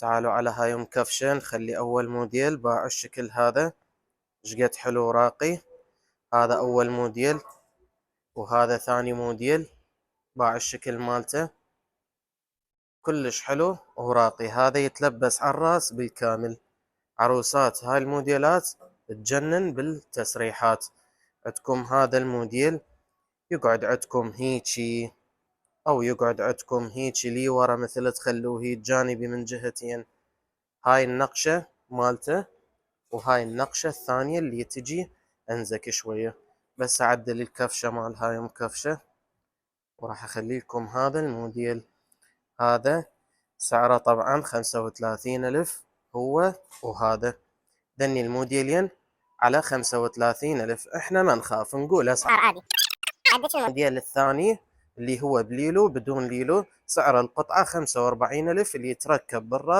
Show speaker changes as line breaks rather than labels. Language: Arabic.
تعالوا على هاي مكفشة. نخلي أول موديل باع الشكل هذا، شقد حلو وراقي. هذا أول موديل، وهذا ثاني موديل باع الشكل مالته كلش حلو وراقي. هذا يتلبس على الراس بالكامل. عروسات هاي الموديلات تجنن بالتسريحات. عندكم هذا الموديل يقعد عندكم هيجي، أو يقعد عندكم هيجي لي ورا، مثل تخلوه جانبي من جهتين. هاي النقشة مالته، وهاي النقشة الثانية اللي تجي انزك شوية. بس أعدل الكفشة مال هاي مكفشة، وراح أخلي لكم هذا الموديل. هذا سعره طبعا 35,000 هو، وهذا دني الموديلين على 35,000. احنا ما نخاف نقول اسعار عادي. الموديل الثاني اللي هو بليلو بدون ليلو، سعر القطعة 45,000 اللي يتركب بالراس.